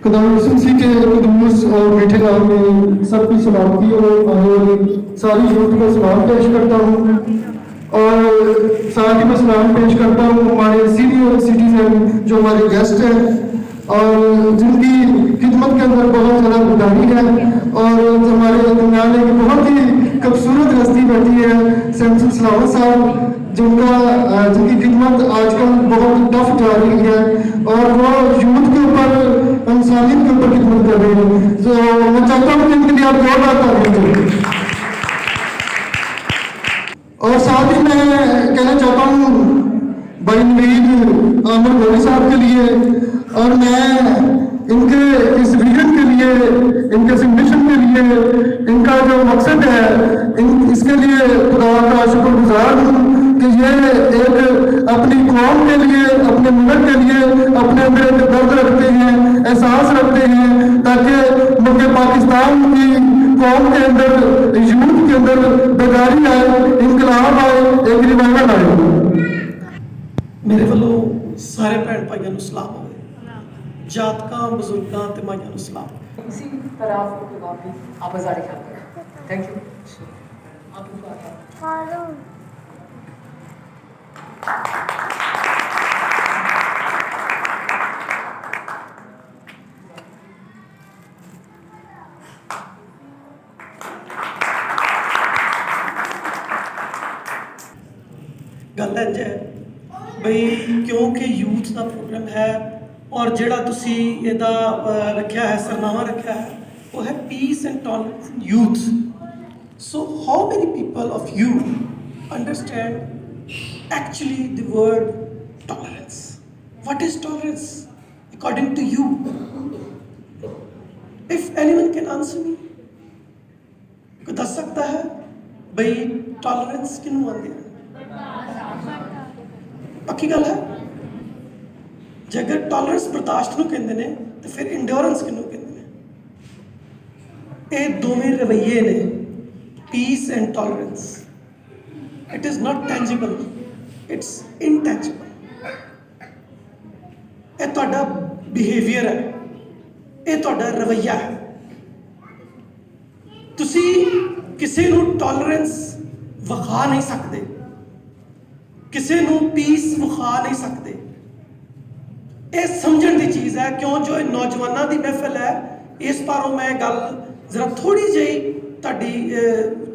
खुदावंद यीशु मसीह के कुदूस और मीठे नाम में सबकी सलामती हो और सारी यूथ को सलाम पेश करता हूँ और साथ ही मैं सलाम पेश करता हूँ हमारे सीनियर सिटीजन जो हमारे गेस्ट हैं और जिनकी खिदमत के अंदर बहुत ज़्यादा गुदारी है और हमारे दरमियान एक बहुत ही खूबसूरत हस्ती बैठी है सैमसन सलावत साहब जिनकी खिदमत आजकल बहुत टफ जा रही है और वो यूथ के ऊपर इंसानियत के ऊपर खिदमत कर रहे हैं। तो मैं चाहता हूँ कि इनके लिए आप जोरदार तालियां दें। और साथ ही मैं कहना चाहता हूँ भाई नवीद आमिर गोरी साहब के लिए और मैं इनके इस विजन के लिए, इनके इस मिशन के लिए, इनका जो मकसद है इसके लिए खुदा का शुक्रगुजार हूँ कि ये एक अपनी कौम के लिए, अपने मुल्क के लिए अपने अंदर एक दर्द रखते हैं, एहसास रखते हैं ताकि मुल्क पाकिस्तान की कौम के अंदर, यूथ के अंदर बेदारी आए, इनकलाब आए, एक रिवाइवल आए। मेरे वालों सारे भैन भाइयों को सलाम हो, जातकां बजुर्गां ते माइयां को सलाम। इसी तरह आपको प्रोग्राम भी आप जारी करते हैं। Thank you. गल इंज है बई क्योंकि यूथ का प्रोग्राम है और जिहड़ा तुसी इहदा रखा है, सरनामा रखा है, वो है peace and tolerance in youth. So how many people of you understand actually the word tolerance? What is tolerance according to you? If anyone can answer me, कोई दस सकता है बई टॉलरेंस किनू आंदी है? पक्की गल है? जे अगर टॉलरेंस बर्दाश्त नूं कहंदे ने तो फिर इंड्योरेंस किनू कहंदे ने? ये दोवें रवैये ने, peace and tolerance. It is not tangible, it's intangible. ये तुहाडा बिहेवियर है, ये तुहाडा रवैया है। तुसी किसी नूं टॉलरेंस विखा नहीं सकते, किसी नूं पीस विखा नहीं सकते। ये समझण दी चीज़ है। क्यों जो नौजवानों की महफिल है, इस पारों मैं गल जरा थोड़ी जी तुहाडी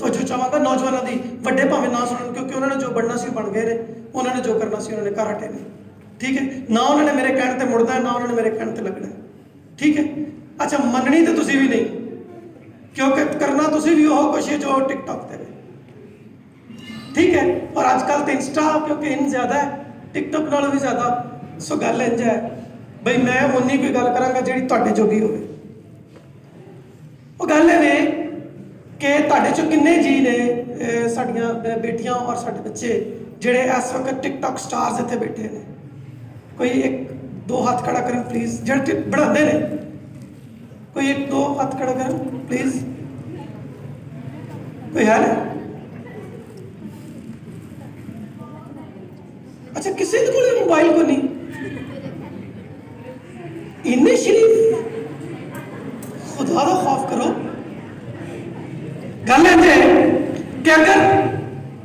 तवज्जो चाहांगा नौजवानों की। वड्डे भावें ना सुनन क्योंकि उन्होंने जो बनना सी बन गए ने, उन्होंने जो करना सी उन्होंने कर हटे ने। ठीक है ना, उन्होंने मेरे कहने ते मुड़ना है, ना उन्होंने मेरे कहने ते लगना है। ठीक है, अच्छा मननी तो तुसी भी नहीं, क्योंकि करना तुसी भी वो कुछ है जो टिकटॉक ते। ठीक है, और आजकल तो इंस्टा क्योंकि इन ज़्यादा है, टिकटॉक नालों भी ज़्यादा। सो गल इंज है बई मैं उन्नी कोई गल करांगा जिहड़ी तुहाडे जोगी होवे। वो गल है कि तुहाडे चों किन्ने जी ने साडियां बेटियां और साडे बच्चे जिहड़े इस वक्त टिकटॉक स्टार्स इत्थे बैठे ने? कोई एक दो हाथ खड़ा करन प्लीज़, जिहड़े बनांदे ने। कोई एक दो हाथ खड़ा करन प्लीज़। कोई है ना? अच्छा, किसी के कोल मोबाइल को नहीं? इन्ने शरीफ, खुदा का खौफ करो। गल है कि अगर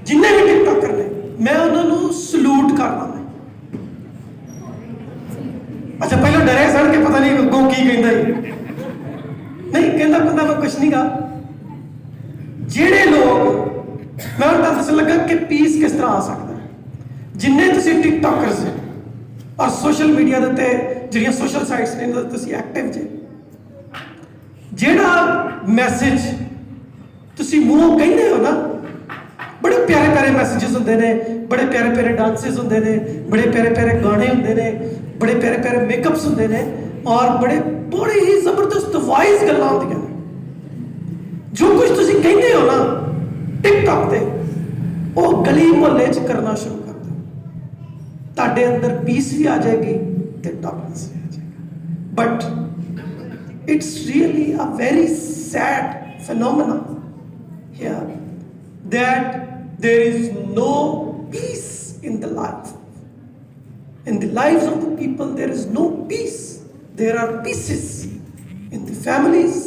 जिन्ने भी टिकटॉक करने, मैं उन्होंने सलूट करना। अच्छा, पहले डरे सड़ के पता नहीं अगों की कहता ही नहीं कहता बंदा, मैं कुछ नहीं कहा। जेड़े लोग मैं उन्हें दस लगा कि पीस किस तरह आ सकता है, जिन्ने तुसी टिकटॉकर्स हैं और सोशल मीडिया के उत्ते ਜਿਹੜੀਆਂ सोशल साइट्स ने तुसी एक्टिव जे, ਜਿਹੜਾ मैसेज तुसी मूँहों कहते हो ना, बड़े प्यारे प्यारे मैसेजेस होंगे ने, बड़े प्यारे प्यारे डांसेस होंगे ने, बड़े प्यारे प्यारे गाने होंगे ने, बड़े प्यारे प्यारे मेकअप्स होंगे ने और बड़े बड़े ही जबरदस्त वाइज गल्लां होंदियां ने। जो कुछ तुसी कहते हो ना टिकटॉक ते, वो गली मुहल्ले च करना शुरू कर दो, तुहाडे अंदर पीस भी आ जाएगी ते टॉलरेंस भी आ जाएगा। But it's really a very sad phenomena here that there is no peace in the life. In the lives of the people there is no peace. There are pieces. families,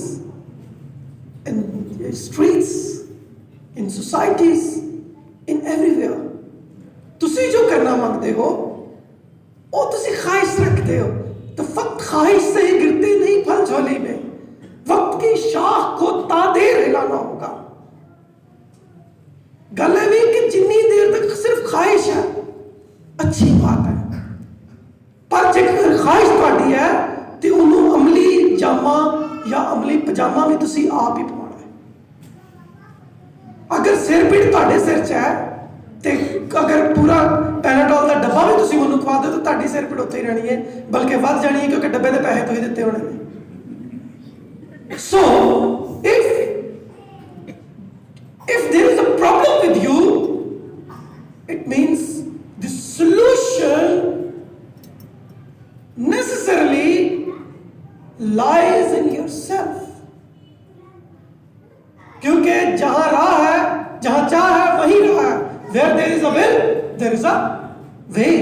in streets, in societies, in everywhere. तुसी जो करना मांगते हो वो तुसी ख्वाहिश रखते हो, तो फक्त ख्वाहिश से ही गिरते नहीं फल झोली में, वक्त की शाख को तादेर हिलाना होगा। गल है भी कि जितनी देर तक सिर्फ ख्वाहिश है अच्छी बात है, पर जेकर ख्वाहिश तुहाडी है तो उन्होंने अमली जामा या अमली पजामा भी तुसी आप ही पवाना है। अगर सिर पीड़ तुहाडे सिर च है ते अगर पूरा पैनाडोल का डब्बा भी तुसी मैनूं खवा दो तो तुहाडी सिर पीड़ उत्थे ही रहनी है, बल्कि वध जानी है, क्योंकि डब्बे दे पैसे तुसीं दित्ते होने ने। So if there is a problem with you, it means the solution necessarily lies in yourself. क्योंकि जहां राह है, जहां चाह है वहीं राह है। Where there is a will, there is a way.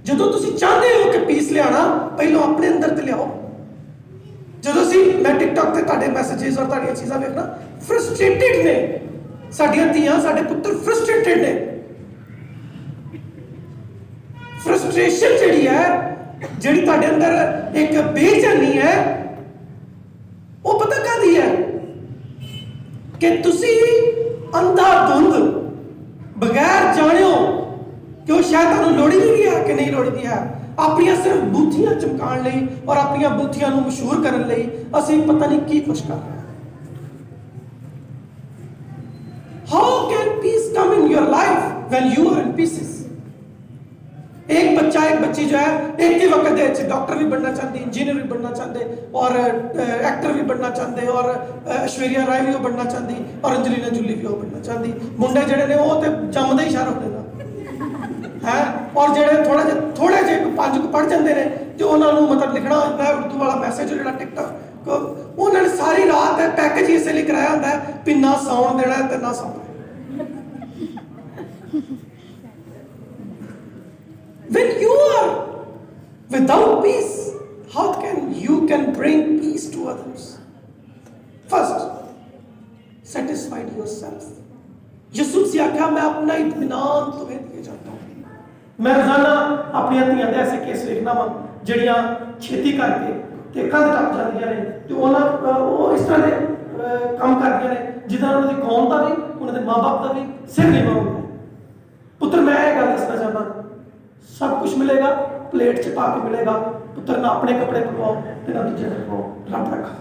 ਜਦੋਂ ਤੁਸੀਂ ਚਾਹੁੰਦੇ ਹੋ ਕਿ ਪੀਸ ਲਿਆਣਾ, ਪਹਿਲਾਂ ਆਪਣੇ ਅੰਦਰ ਤੇ ਲਿਆਓ। ਜਦੋਂ ਅਸੀਂ ਮੈਂ ਟਿਕਟੌਕ ਤੇ ਤੁਹਾਡੇ ਮੈਸੇजेस ਔਰ ਤੁਹਾਡੀਆਂ ਚੀਜ਼ਾਂ ਵੇਖਣਾ, ਫਰਸਟ੍ਰੇਟਡ ਨੇ ਸਾਡੀਆਂ ਧੀਆਂ, ਸਾਡੇ ਪੁੱਤਰ ਫਰਸਟ੍ਰੇਟਡ ਨੇ। ਫਰਸਟ੍ਰੇਸ਼ਨ ਜਿਹੜੀ ਹੈ, ਜਿਹੜੀ ਤੁਹਾਡੇ ਅੰਦਰ ਇੱਕ ਬੇਚੈਨੀ ਹੈ, ਉਹ ਪਤਾ ਕਾਹਦੀ ਹੈ ਕਿ ਤੁਸੀਂ ਅੰਧਾਧੁੰਦ ਬਗੈਰ ਜਾਣਿਓ ਕਿ ਉਹ ਸ਼ਾਇਦ ਤੁਹਾਨੂੰ ਲੋੜੀਂਦੀ ਹੈ ਕਿ ਨਹੀਂ ਲੋੜੀਂਦੀ ਹੈ, ਆਪਣੀਆਂ ਸਿਰਫ ਬੂਥੀਆਂ ਚਮਕਾਉਣ ਲਈ ਔਰ ਆਪਣੀਆਂ ਬੂਥੀਆਂ ਨੂੰ ਮਸ਼ਹੂਰ ਕਰਨ ਲਈ ਅਸੀਂ ਪਤਾ ਨਹੀਂ ਕੀ ਕੁਛ ਕਰ ਰਹੇ ਹਾਂ। How can peace come in your life when you are in pieces? एक बच्चा एक बच्ची जो है एक ही वक्त दे डॉक्टर भी बनना चाहती, इंजीनियर भी बनना चाहते और एक्टर भी बनना चाहते और ऐश्वर्या राय भी बनना चाहती और अंजलिना जूली भी बनना चाहती। मुंडे जड़े ने वो तो जमदे ही शहर होते है, और जेडे थोड़े जे 5 को पढ़ जाते हैं तो उन्होंने मतलब लिखना होता है उर्दू वाला मैसेज जो टिकटॉक उन्होंने सारी रात है पैकेज ही इसलिए कराया होता है भी ना सौन देना है ना सौना। When you are without peace, how can you bring peace to others? First, satisfied yourself. यसुस से आख्या मैं अपना इत्मीनान तुम्हें दिए जाता हूँ। मैं रोजाना अपनी धीआं दे ऐसे केस लिखना वा जड़ियां छेती करके ते कंध टप जांदियां ने ते वो इस तरह दे काम करदियां ने जिदा उन्हां दी कौम दा भी उन्हां दे मां-बाप दा भी सिर नीवा होंदा है। पुत्र मैं ये गल दसना चाहता, सब कुछ मिलेगा प्लेट च पा के मिलेगा, पुत्र ना अपने कपड़े पवाओ ते ना दूजे दे पवाओ, रब रखा।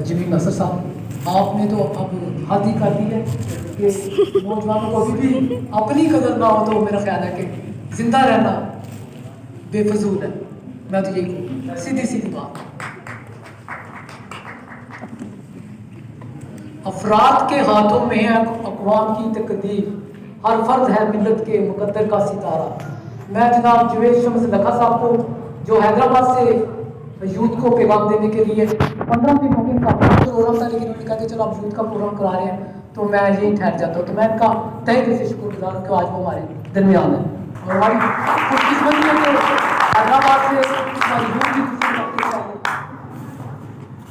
जिमी नसर साहब, आपने तो अब हद ही कर दी है कि नौजवानों को अभी भी अपनी कदर ना हो तो मेरा ख्याल है कि जिंदा रहना बेफजूल है। मैं तो यही कहूँ, सीधी सीधी बात। अफराद के हाथों में है अक़वाम की तकदीर, हर फर्द है मिल्लत के मुकद्दर का सितारा। मैं जनाब जवेद शम्स लखा साहब को जो हैदराबाद से यूथ को पैगाम देने के लिए 15 दिनों के प्रोग्राम था, लेकिन उन्होंने कहा कि चलो आप यूथ का प्रोग्राम करा रहे हैं तो मैं यही ठहर जाता हूँ। तो मैं इनका तहे दिल से शुक्रगुजार हूँ कि आज वो हमारे दरमियान है और हमारी खुशकिस्मती है कि हैदराबाद से हमारी यूथ की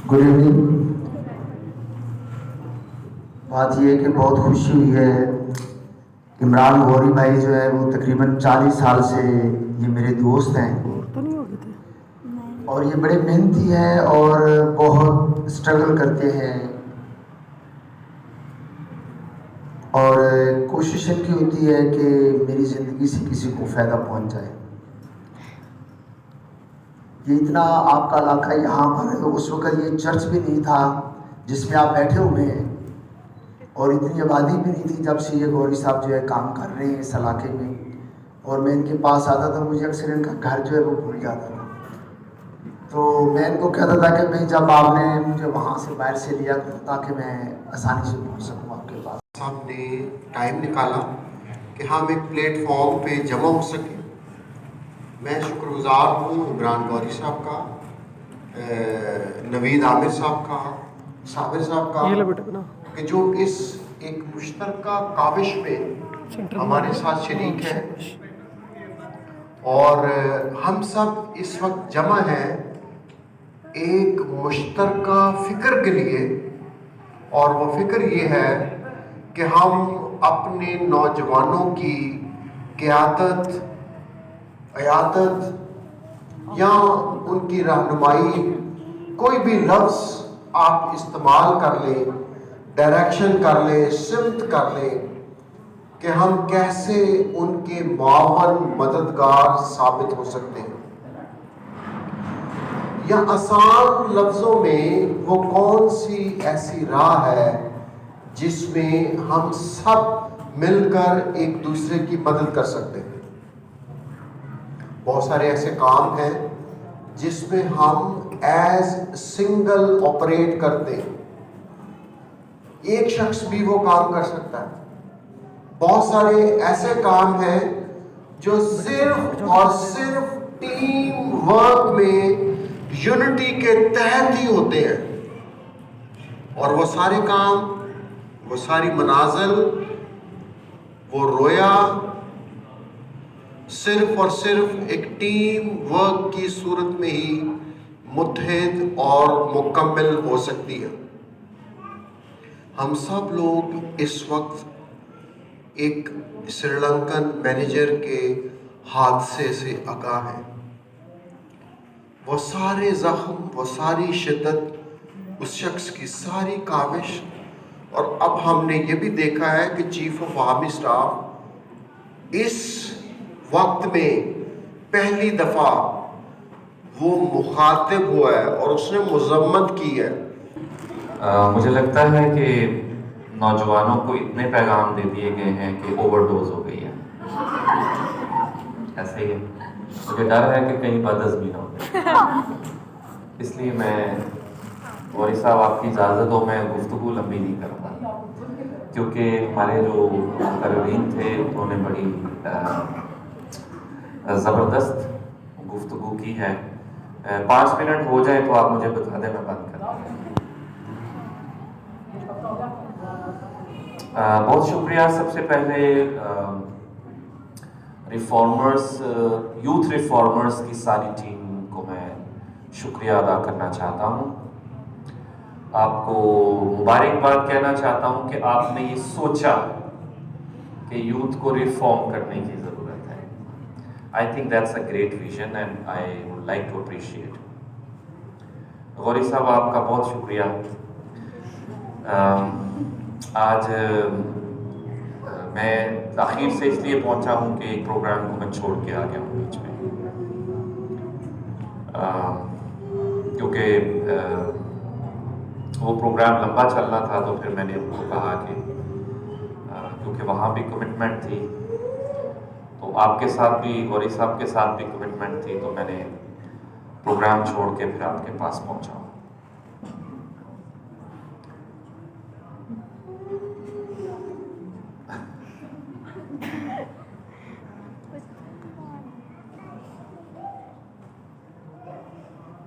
गुड इवनिंग। बात यह है कि बहुत खुशी हुई है। इमरान गौरी भाई जो है वो तकरीबन 40 साल से ये मेरे दोस्त हैं और ये बड़े मेहनती हैं और बहुत स्ट्रगल करते हैं और कोशिश इनकी होती है कि मेरी ज़िंदगी से किसी को फ़ायदा पहुंच जाए। ये इतना आपका इलाका यहाँ पर उस वक़्त ये चर्च भी नहीं था जिसमें आप बैठे हुए हैं और इतनी आबादी भी नहीं थी जब से ये गौरी साहब जो है काम कर रहे हैं इस इलाके में। और मैं इनके पास आता था, मुझे अक्सर इनका घर जो है वो भूल जाता था। तो मैं इनको कहता था कि भाई जब आपने मुझे वहाँ से बाहर से लिया तो ताकि मैं आसानी से पहुँच सकूँ आपके पास। साहब ने टाइम निकाला कि हम एक प्लेटफॉर्म पे जमा हो सके। मैं शुक्रगुजार हूँ इमरान गौरी साहब का, नवीद आमिर साहब का, साबिर साहब का, कि जो इस एक मुश्तरका काविश में हमारे साथ शरीक है। और हम सब इस वक्त जमा हैं एक मुश्तरका फ़िक्र के लिए, और वो फ़िक्र ये है कि हम अपने नौजवानों की क़यादत, क़यादत या उनकी रहनुमाई, कोई भी लफ्ज़ आप इस्तेमाल कर लें, डायरेक्शन कर लें, सिमत कर लें, कि हम कैसे उनके मावन मददगार साबित हो सकते हैं, या आसान लफ्ज़ों में वो कौन सी ऐसी राह है जिसमें हम सब मिलकर एक दूसरे की मदद कर सकते हैं। बहुत सारे ऐसे काम हैं जिसमें हम एज सिंगल ऑपरेट करते हैं, एक शख्स भी वो काम कर सकता है। बहुत सारे ऐसे काम हैं जो सिर्फ और सिर्फ टीम वर्क में यूनिटी के तहत ही होते हैं, और वो सारे काम, वो सारी मनाजिल, वो रोया सिर्फ और सिर्फ एक टीम वर्क की सूरत में ही मुत्तहिद और मुकम्मल हो सकती है। हम सब लोग इस वक्त एक श्रीलंकन मैनेजर के हादसे से आगाह हैं। वो सारे ज़ख्म, वो सारी शिद्दत, उस शख्स की सारी काविश, और अब हमने ये भी देखा है कि चीफ ऑफ आर्मी स्टाफ इस वक्त में पहली दफ़ा वो मुखातिब हुआ है और उसने मुज़म्मत की है। मुझे लगता है कि नौजवानों को इतने पैगाम दे दिए गए हैं कि ओवरडोज हो गई है। ऐसे ही है, मुझे डर है कि कहीं बदअज़मी ना हो। इसलिए मैं गौरी साहब आपकी इजाज़त हो, मैं गुफ्तगू लंबी नहीं करूँगा, क्योंकि हमारे जो मुक़र्रीन थे उन्होंने बड़ी ज़बरदस्त गुफ्तगू की है। 5 मिनट हो जाए तो आप मुझे बता दें, मैं बंद कर दूँ। बहुत शुक्रिया। सबसे पहले रिफॉर्मर्स, यूथ रिफॉर्मर्स की सारी टीम को मैं शुक्रिया अदा करना चाहता हूँ। आपको मुबारकबाद कहना चाहता हूँ कि आपने ये सोचा कि यूथ को रिफॉर्म करने की ज़रूरत है। I think that's a great vision and I would like to appreciate. Gauri साहब आपका बहुत शुक्रिया। आज मैं आखिर से इसलिए पहुंचा हूं कि एक प्रोग्राम को मैं छोड़ के आ गया हूं बीच में, क्योंकि वो प्रोग्राम लंबा चलना था, तो फिर मैंने उनको कहा कि क्योंकि वहाँ भी कमिटमेंट थी, तो आपके साथ भी, गौरी साहब के साथ भी कमिटमेंट थी, तो मैंने प्रोग्राम छोड़ के फिर आपके पास पहुंचा।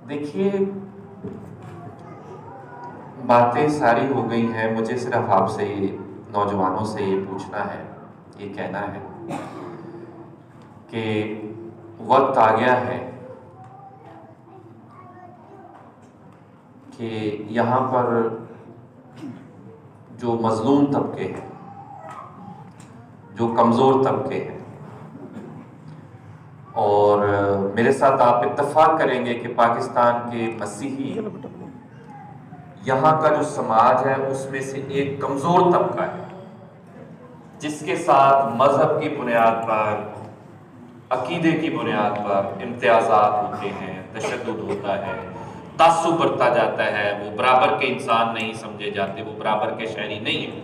देखिए, बातें सारी हो गई हैं, मुझे सिर्फ आपसे, नौजवानों से ये पूछना है, ये कहना है कि वक्त आ गया है कि यहाँ पर जो मजलूम तबके हैं, जो कमज़ोर तबके हैं, और मेरे साथ आप इत्तेफाक करेंगे कि पाकिस्तान के मसीही, यहाँ का जो समाज है उसमें से एक कमज़ोर तबका है, जिसके साथ मज़हब की बुनियाद पर, अकीदे की बुनियाद पर इम्तियाज़ात होते हैं, तशद्दुद होता है, तासुब बरता जाता है, वो बराबर के इंसान नहीं समझे जाते, वो बराबर के शहरी नहीं है।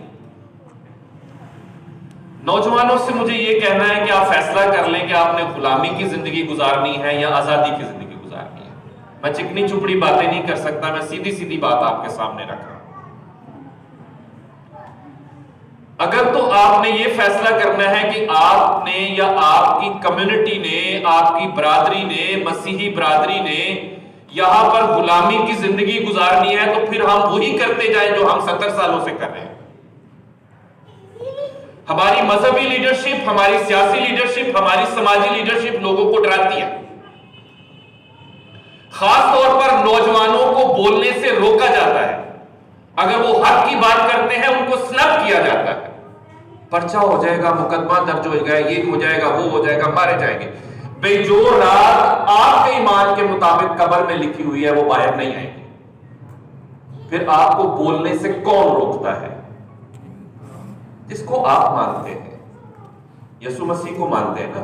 नौजवानों से मुझे ये कहना है कि आप फैसला कर लें कि आपने गुलामी की जिंदगी गुजारनी है या आज़ादी की जिंदगी गुजारनी है। मैं चिकनी चुपड़ी बातें नहीं कर सकता, मैं सीधी सीधी बात आपके सामने रख रहा हूं। अगर तो आपने ये फैसला करना है कि आपने या आपकी कम्युनिटी ने, आपकी बरादरी ने, मसीही बरादरी ने यहां पर गुलामी की जिंदगी गुजारनी है, तो फिर हम वही करते जाए जो हम 70 सालों से कर रहे हैं। हमारी मजहबी लीडरशिप, हमारी सियासी लीडरशिप, हमारी समाजी लीडरशिप लोगों को डराती है। खास तौर पर नौजवानों को बोलने से रोका जाता है। अगर वो हक की बात करते हैं उनको स्नब किया जाता है। पर्चा हो जाएगा, मुकदमा दर्ज हो जाएगा, ये हो जाएगा, वो हो जाएगा, मारे जाएंगे। भाई जो रात आपके ईमान के मुताबिक कब्र में लिखी हुई है वो बाहर नहीं आएगी। फिर आपको बोलने से कौन रोकता है? जिसको आप मानते हैं, यीशु मसीह को मानते हैं ना,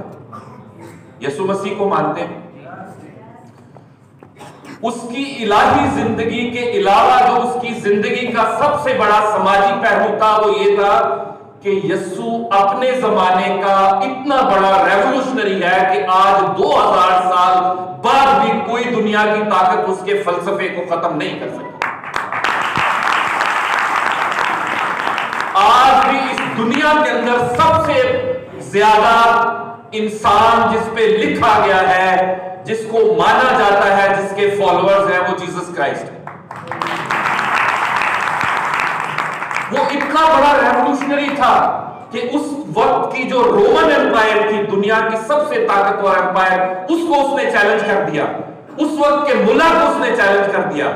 यीशु मसीह को मानते हैं। उसकी इलाही जिंदगी के अलावा जो उसकी जिंदगी का सबसे बड़ा समाजी पहलू था वो ये था कि यीशु अपने जमाने का इतना बड़ा रेवोल्यूशनरी है कि आज 2000 साल बाद भी कोई दुनिया की ताकत उसके फलसफे को खत्म नहीं कर सकती। आज भी इस दुनिया के अंदर सबसे ज्यादा इंसान जिस पे लिखा गया है, जिसको माना जाता है, जिसके फॉलोअर्स हैं, वो जीसस क्राइस्ट है। वो इतना बड़ा रेवोल्यूशनरी था कि उस वक्त की जो रोमन एम्पायर थी, दुनिया की सबसे ताकतवर एम्पायर, उसको उसने चैलेंज कर दिया। उस वक्त के मुल्ला को उसने चैलेंज कर दिया।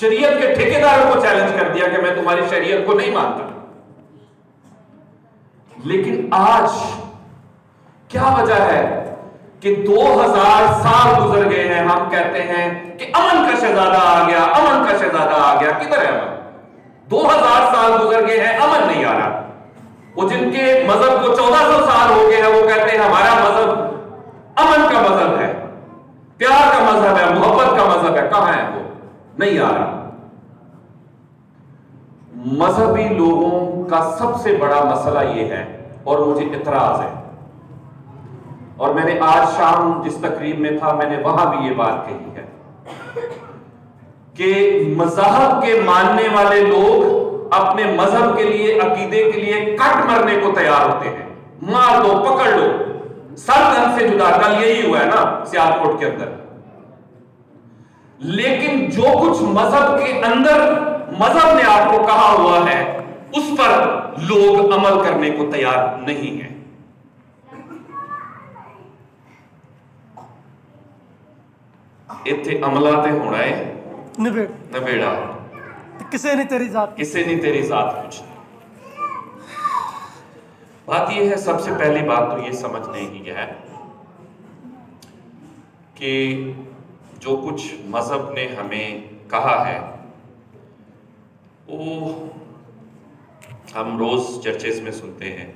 शरीयत के ठेकेदारों को चैलेंज कर दिया कि मैं तुम्हारी शरीयत को नहीं मानता। लेकिन आज क्या वजह है कि 2000 साल गुजर गए हैं, हम कहते हैं कि अमन का शहजादा आ गया, अमन का शहजादा आ गया। किधर है अमन? 2000 साल गुजर गए हैं, अमन नहीं आ रहा। वो जिनके मजहब को 1400 साल हो गए हैं, वो कहते हैं हमारा मजहब अमन का मजहब है, प्यार का मजहब है, मोहब्बत का मजहब है। कहां है वो? नहीं आ रहा। मजहबी लोगों का सबसे बड़ा मसला यह है, और मुझे इतराज है, और मैंने आज शाम जिस तकरीब में था मैंने वहां भी ये बात कही है कि मजहब के मानने वाले लोग अपने मजहब के लिए, अकीदे के लिए कट मरने को तैयार होते हैं। मार दो, पकड़ लो, सर धन से जुदा। कल यही हुआ है ना सियालकोट के अंदर। लेकिन जो कुछ मजहब के अंदर मजहब ने आपको कहा हुआ है, उस पर लोग अमल करने को तैयार नहीं है। इत्थे अमला ते होना है नबेड़ा, किसे नहीं तेरी जात, किसे नहीं तेरी जात पूछनी। बात यह है, सबसे पहली बात तो ये समझने की है कि जो कुछ मजहब ने हमें कहा है वो हम रोज चर्चेस में सुनते हैं।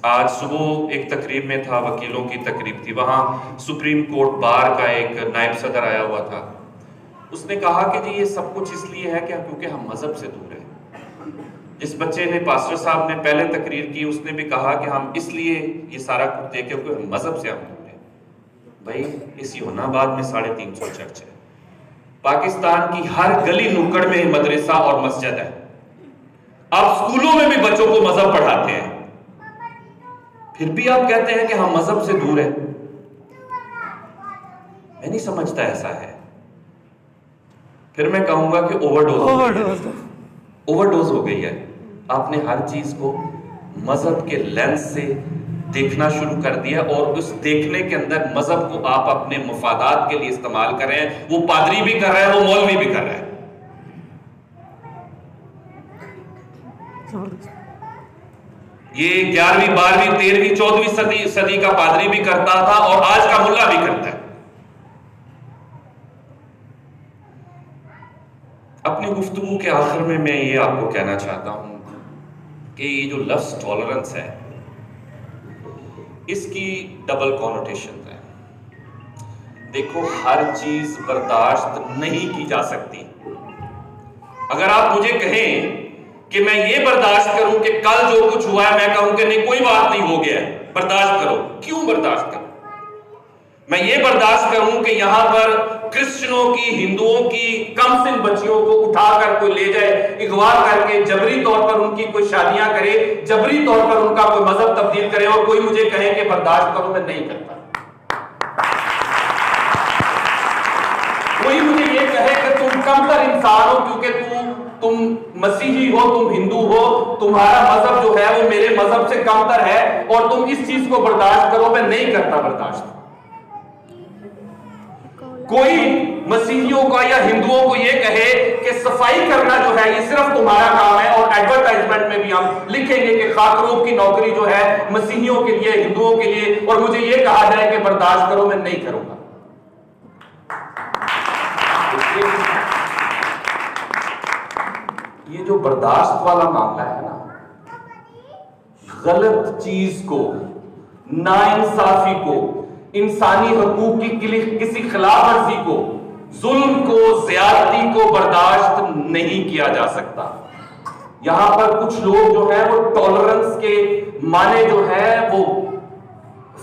आज सुबह एक तकरीब में था, वकीलों की तकरीब थी, वहां सुप्रीम कोर्ट बार का एक नायब सदर आया हुआ था। उसने कहा कि जी ये सब कुछ इसलिए है कि क्योंकि हम मजहब से दूर हैं। जिस बच्चे ने, पास्टर साहब ने पहले तकरीर की, उसने भी कहा कि हम इसलिए ये सारा कुछ देखे क्योंकि मजहब से हम दूर हैं। भाई इस योनाबाद में 350 चर्च है, पाकिस्तान की हर गली नुक्कड़ में मदरसा और मस्जिद है। आप स्कूलों में भी बच्चों को मजहब पढ़ाते हैं, फिर भी आप कहते हैं कि हम मजहब से दूर हैं। मैं नहीं समझता ऐसा है। फिर मैं कहूंगा कि ओवरडोज हो गई है। आपने हर चीज को मजहब के लेंस से देखना शुरू कर दिया, और उस देखने के अंदर मजहब को आप अपने मुफादात के लिए इस्तेमाल कर रहे हैं। वो पादरी भी कर रहा है, वो मौलवी भी कर रहा है। ये 11वीं 12वीं 13वीं 14वीं सदी का पादरी भी करता था, और आज का मुल्ला भी करता है। अपनी गुफ्तगू के आखिर में मैं ये आपको कहना चाहता हूं कि ये जो लफ्ज टॉलरेंस है, इसकी डबल कॉनोटेशन है। देखो, हर चीज बर्दाश्त नहीं की जा सकती। अगर आप मुझे कहें कि मैं ये बर्दाश्त करूं कि कल जो कुछ हुआ है, मैं कहूं कि नहीं कोई बात नहीं, हो गया है, बर्दाश्त करो। क्यों बर्दाश्त करो? मैं ये बर्दाश्त करूं कि यहां पर क्रिश्चियनों की, हिंदुओं की कमसिन बच्चियों को उठाकर कोई ले जाए, अगवा करके जबरी तौर पर उनकी कोई शादियां करे, जबरी तौर पर उनका कोई मजहब तब्दील करे, और कोई मुझे कहे कि बर्दाश्त करो, मैं नहीं करता। कोई मुझे ये कहे कि तुम कमतर इंसान हो क्योंकि तू तुम मसीही हो, तुम हिंदू हो, तुम्हारा मजहब जो है वो मेरे मजहब से कमतर है और तुम इस चीज को बर्दाश्त करो। मैं नहीं करता बर्दाश्त। कोई मसीहियों का या हिंदुओं को यह कहे कि सफाई करना जो है ये सिर्फ तुम्हारा काम है, और एडवर्टाइजमेंट में भी हम लिखेंगे कि खाकरूब की नौकरी जो है मसीहियों के लिए, हिंदुओं के लिए, और मुझे यह कहा जाए कि बर्दाश्त करो, मैं नहीं करूंगा। ये जो बर्दाश्त वाला मामला है ना, गलत चीज को, नाइंसाफी को, इंसानी हकूक की किसी खिलाफ वर्जी को, जुल्म को, ज्यादती को बर्दाश्त नहीं किया जा सकता। यहां पर कुछ लोग जो है वो टॉलरेंस के माने जो है वो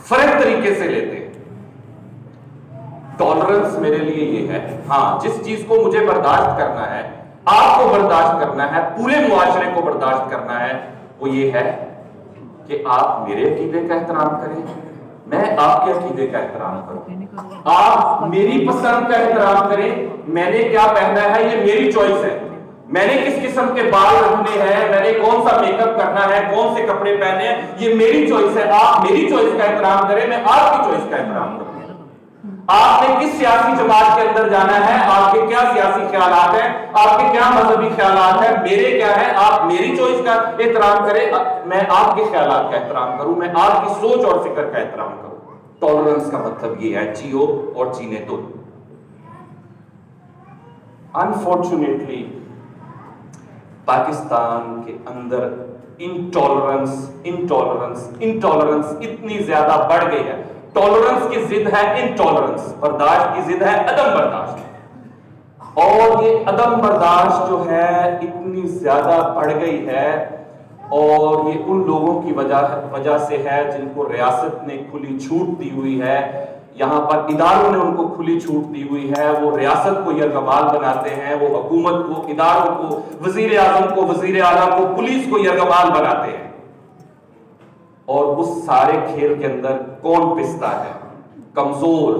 फर्क तरीके से लेते हैं। टॉलरेंस मेरे लिए ये है, हाँ, जिस चीज को मुझे बर्दाश्त करना है, आपको बर्दाश्त करना है, पूरे मुआशरे को बर्दाश्त करना है, वो ये है कि आप मेरे अकीदे का एहतराम करें, मैं आपके अकीदे का एहतराम करूं, आप मेरी पसंद का एहतराम करें। मैंने क्या पहनना है ये मेरी चॉइस है, मैंने किस किस्म के बाल रखने हैं, मैंने कौन सा मेकअप करना है, कौन से कपड़े पहने हैं, ये मेरी चॉइस है। आप मेरी चॉइस का एहतराम करें, मैं आपकी चॉइस का एहतराम करूं। आपने किस सियासी जमात के अंदर जाना है, आपके क्या सियासी ख्यालात हैं, आपके क्या मजहबी ख्यालात हैं, मेरे क्या है, आप मेरी चॉइस का एहतराम करें, मैं आपके ख्यालात का एहतराम करूं, मैं आपकी सोच और फिक्र का एहतराम करूं। टॉलरेंस का मतलब ये है, जियो और जीने दो। अनफॉर्चुनेटली पाकिस्तान के अंदर इंटॉलरेंस इतनी ज्यादा बढ़ गई है। टॉलरेंस की जिद है इनटॉलरेंस, बर्दाश्त की जिद है अदम बर्दाश्त, और ये अदम बर्दाश्त जो है इतनी ज्यादा बढ़ गई है, और ये उन लोगों की वजह से है जिनको रियासत ने खुली छूट दी हुई है। यहाँ पर इदारों ने उनको खुली छूट दी हुई है, वो रियासत को यरगमाल बनाते हैं, वो हुकूमत को, इदारों को, वजीर आजम को, वजीर आला को, पुलिस को यरगमाल बनाते हैं। और उस सारे खेल के अंदर कौन पिसता है? कमजोर।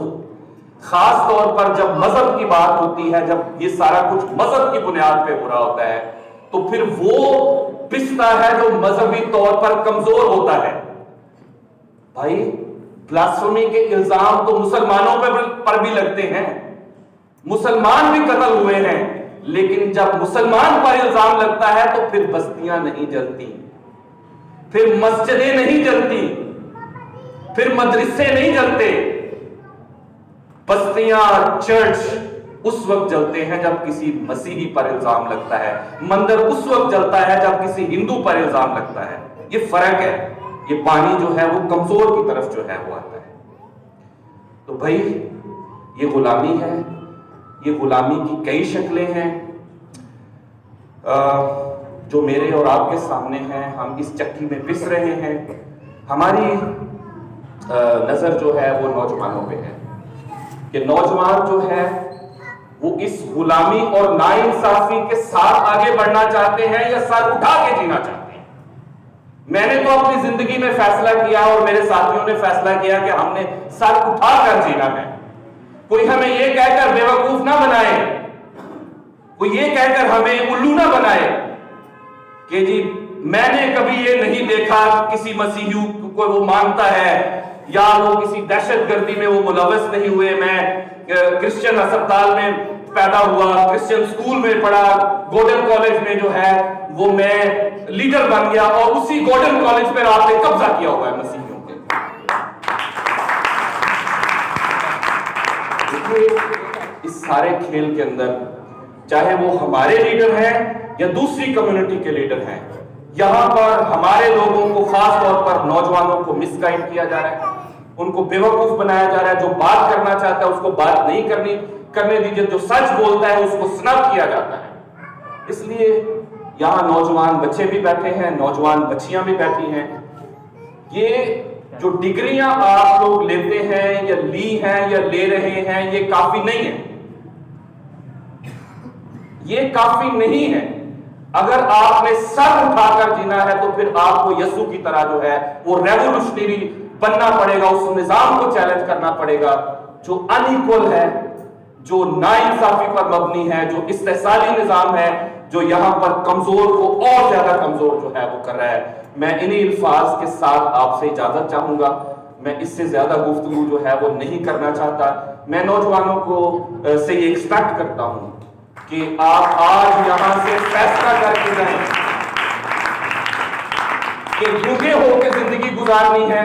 खास तौर पर जब मजहब की बात होती है, जब ये सारा कुछ मजहब की बुनियाद पे हो रहा होता है, तो फिर वो पिसता है जो मजहबी तौर पर कमजोर होता है। भाई, ब्लास्फेमी के इल्जाम तो मुसलमानों पर भी लगते हैं, मुसलमान भी कत्ल हुए हैं, लेकिन जब मुसलमान पर इल्जाम लगता है तो फिर बस्तियां नहीं जलती, फिर मस्जिदें नहीं जलती, फिर मदरसे नहीं जलते। बस्तियां, चर्च उस वक्त जलते हैं जब किसी मसीही पर इल्जाम लगता है, मंदिर उस वक्त जलता है जब किसी हिंदू पर इल्जाम लगता है। ये फर्क है, ये पानी जो है वो कमजोर की तरफ जो है वो आता है। तो भाई, ये गुलामी है, ये गुलामी की कई शक्लें हैं जो मेरे और आपके सामने हैं। हम इस चक्की में पिस रहे हैं। हमारी नजर जो है वो नौजवानों पे है कि नौजवान जो है वो इस गुलामी और नाइंसाफी के साथ आगे बढ़ना चाहते हैं या सर उठा के जीना चाहते हैं। मैंने तो अपनी जिंदगी में फैसला किया और मेरे साथियों ने फैसला किया कि हमने सर उठाकर जीना है। कोई हमें यह कहकर बेवकूफ ना बनाए, कोई ये कहकर हमें उल्लू ना बनाए कि जी मैंने कभी ये नहीं देखा किसी मसीही को वो मानता है या वो किसी दहशतगर्दी में वो मुलव्वस नहीं हुए। मैं क्रिश्चियन अस्पताल में पैदा हुआ, क्रिश्चियन स्कूल में पढ़ा, गोल्डन कॉलेज में जो है वो मैं लीडर बन गया, और उसी गोल्डन कॉलेज पर आपने कब्जा किया हुआ है मसीहियों के। देखिए, इस सारे खेल के अंदर चाहे वो हमारे लीडर हैं या दूसरी कम्युनिटी के लीडर हैं, यहां पर हमारे लोगों को, खास तौर पर नौजवानों को मिसगाइड किया जा रहा है, उनको बेवकूफ बनाया जा रहा है। जो बात करना चाहता है उसको बात नहीं करने दीजिए, जो सच बोलता है उसको स्नब किया जाता है। इसलिए यहां नौजवान बच्चे भी बैठे हैं, नौजवान बच्चियां भी बैठी हैं। ये जो डिग्रियां आप लोग लेते हैं या ली हैं या ले रहे हैं, ये काफी नहीं है, ये काफी नहीं है। अगर आपने सर उठाकर जीना है तो फिर आपको यसु की तरह जो है वो रेवोल्यूशनरी बनना पड़ेगा, उस निजाम को चैलेंज करना पड़ेगा जो अनइक्वल है, जो नाइंसाफी पर मबनी है, जो इस्तेसाली निजाम है, जो यहाँ पर कमजोर को और ज्यादा कमजोर जो है वो कर रहा है। मैं इन्हीं अल्फाज के साथ आपसे इजाजत चाहूंगा, मैं इससे ज्यादा गुफ्तगू जो है वो नहीं करना चाहता। मैं नौजवानों को से ये एक्सपेक्ट करता हूं कि आप आज यहां से फैसला करके जाएं कि झुके होकर जिंदगी गुजारनी है,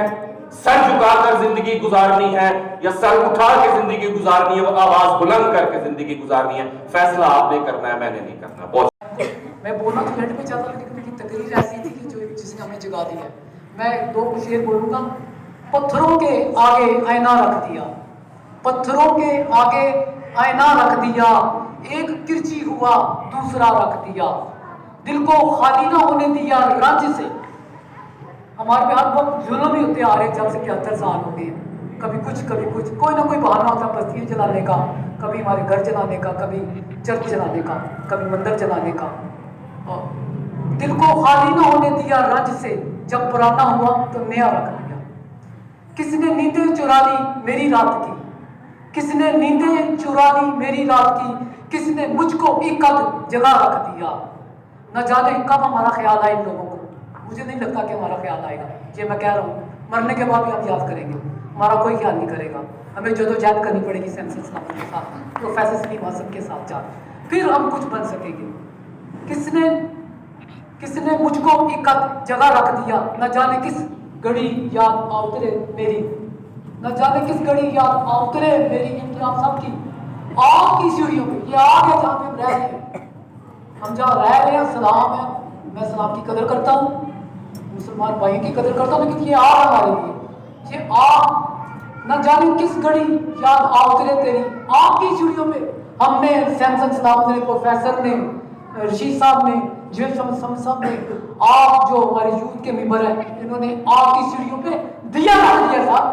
सर झुकाकर जिंदगी गुजारनी है, या सर उठा के जिंदगी गुजारनी है, वो आवाज बुलंद करके जिंदगी गुजारनी है। फैसला आपने करना है, मैंने नहीं करना। बहुत मैं बोलना तो लेट पे चाहता, लेकिन मेरी तकरीर ऐसी थी कि जो जिसने हमें जगा दिया। मैं दो शेर बोलूंगा। पत्थरों के आगे आईना रख दिया, पत्थरों के आगे आईना रख दिया, एक किरची हुआ दूसरा रख दिया, दिल को खाली ना होने दिया रंज से। हमारे पे हर वक्त जुल्म ही होते आ रहे जब से 71 साल हो गए। कभी कुछ कोई ना कोई बहाना होता बस्तियाँ जलाने का, कभी हमारे घर जलाने का, कभी चर्च जलाने का, कभी मंदिर जलाने का। और दिल को खाली ना होने दिया रंज से, जब पुराना हुआ तो नया रख दिया। किसने नींदें चुरा ली मेरी रात की, किसने नींदें चुरा ली मेरी रात की, किसने मुझको इकद जगह रख दिया। न जाने कब हमारा ख्याल आए इन लोगों को, मुझे नहीं लगता कि हमारा ख्याल आएगा। ये मैं कह रहा हूँ, मरने के बाद भी हम याद करेंगे, हमारा कोई ख्याल नहीं करेगा। हमें जदोजहद करनी पड़ेगी सेंसस इस्लाम के साथ, प्रोफेसर सलीम हसन के साथ जाकर, फिर हम कुछ बन सकेंगे। किसने मुझको एक जगह रख दिया, न जाने किस घड़ी याद आ उतरे मेरी, न जाने किस घड़ी याद आ उतरे मेरी। इम्तियाज साहब की आपकी सीढ़ियों पे, ये आ गया जहाँ पे हम रह रहे हैं, हम जहाँ रह रहे हैं सलाम है। मैं सलाम की कदर करता हूँ, मुसलमान भाइयों की कदर करता हूँ, लेकिन ये आ हमारे लिए, ये आ न जाने किस घड़ी याद आ उतरे तेरी। आपकी सीढ़ियों पे हमने सैमसन सलाम ने, प्रोफेसर ने, रशीद साहब ने, जेल साहब ने, आप जो हमारे यूथ के मेंबर हैं, इन्होंने आपकी सीढ़ियों पे दिया रख दिया साहब।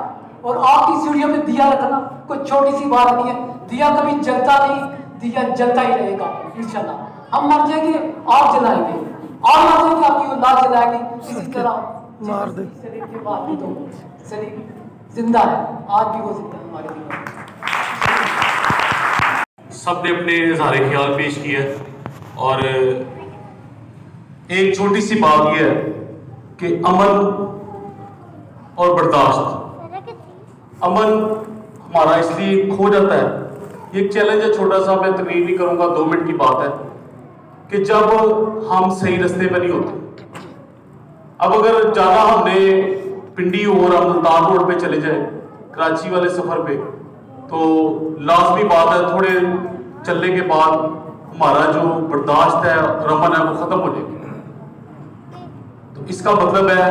और आपकी सीढ़ियों पे दिया रखना कोई छोटी सी बात नहीं है। दिया कभी जलता नहीं, दिया जलता ही रहेगा इंशाल्लाह। हम मर जाएंगे, आप जलाएंगे, आप मर जाएंगे, आपकी औलाद जलाएगी। इसी तरह मार दे सलीम की बात नहीं, तो सलीम जिंदा है, आज भी वो जिंदा है हमारे दिलों में। सबने अपने इज़हार ख्याल पेश किया और एक छोटी सी बात यह है कि अमन और बर्दाश्त, अमन हमारा इसलिए खो जाता है, ये एक चैलेंज है छोटा सा, मैं तकरीर नहीं करूंगा, 2 मिनट की बात है, कि जब हम सही रास्ते पर नहीं होते। अब अगर ज़्यादा हमने पिंडी और हम मुल्तान रोड पे चले जाए कराची वाले सफ़र पे, तो लाजमी बात है थोड़े चलने के बाद हमारा जो बर्दाश्त है, रमन है, वो ख़त्म हो जाएगी। तो इसका मतलब है,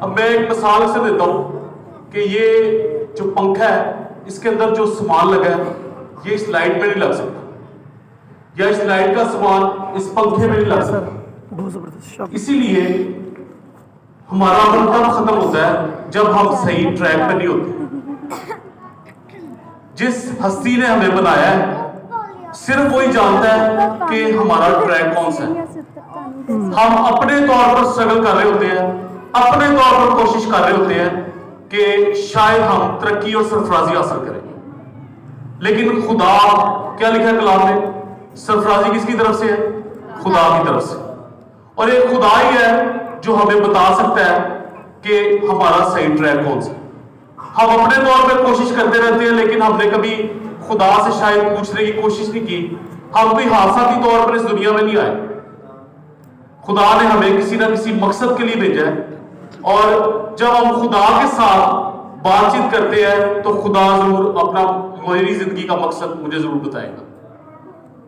अब मैं एक मिसाल से देता हूँ कि ये जो पंखा है, इसके अंदर जो सामान लगा है, ये इस लाइट में नहीं लग सकता, या इस लाइट का सामान इस पंखे में नहीं लग सकता। इसीलिए हमारा अमल तब खत्म होता है जब हम सही ट्रैक पे नहीं होते। जिस हस्ती ने हमें बनाया है सिर्फ वही जानता है कि हमारा ट्रैक कौन सा है। हम अपने तौर पर स्ट्रगल कर रहे होते हैं, अपने तौर पर कोशिश कर रहे होते हैं कि शायद हम तरक्की और सरफराजी हासिल करें, लेकिन खुदा क्या लिखा है कलाम में, सरफराजी किसकी तरफ से है? खुदा की तरफ से। और एक खुदा ही है जो हमें बता सकता है कि हमारा सही ट्रैक कौन सा। हम अपने तौर पर कोशिश करते रहते हैं, लेकिन हमने कभी खुदा से शायद पूछने की कोशिश नहीं की। हम कोई हादसा के तौर पर इस दुनिया में नहीं आए, खुदा ने हमें किसी ना किसी मकसद के लिए भेजा है। और जब हम खुदा के साथ बातचीत करते हैं तो खुदा जरूर अपना मेरी जिंदगी का मकसद मुझे जरूर बताएगा।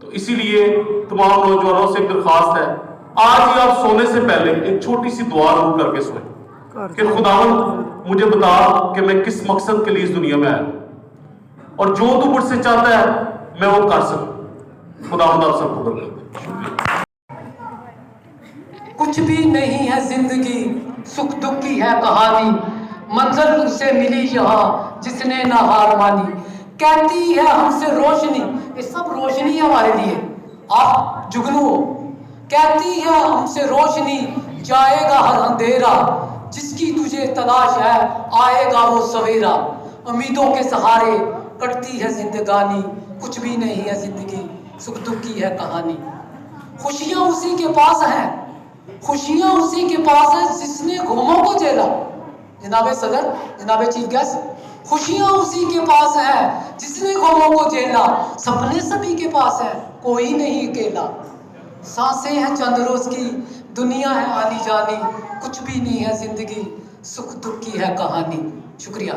तो इसीलिए तमाम नौजवानों से एक दरखास्त है, आज ही आप सोने से पहले एक छोटी सी दुआ जरूर करके सोएं कि खुदावंद मुझे बता कि मैं किस मकसद के लिए इस दुनिया में आया, और जो तू मुझसे चाहता है मैं वो कर सकूं। खुदावंद आप सबको बरकत दे। कुछ भी नहीं है जिंदगी, सुख दुख की है कहानी, मंजिल उसे मिली यहाँ जिसने ना हार मानी। कहती है हमसे रोशनी, ये सब रोशनी है हमारे लिए, आप जुगनू हो। कहती है हमसे रोशनी, जाएगा हर अंधेरा, जिसकी तुझे तलाश है आएगा वो सवेरा। उम्मीदों के सहारे कटती है जिंदगानी, कुछ भी नहीं है जिंदगी, सुख दुख की है कहानी। खुशियां उसी के पास हैं, खुशियां उसी के पास है जिसने घूमों को झेला। जनाबे सदर, जनाबे चीफ गेस्ट, खुशियां उसी के पास है जिसने घूमों को झेला। सपने सभी के पास है, कोई नहीं अकेला। सांसें हैं चंद रोज की, दुनिया है आनी जानी, कुछ भी नहीं है जिंदगी, सुख दुख की है कहानी। शुक्रिया।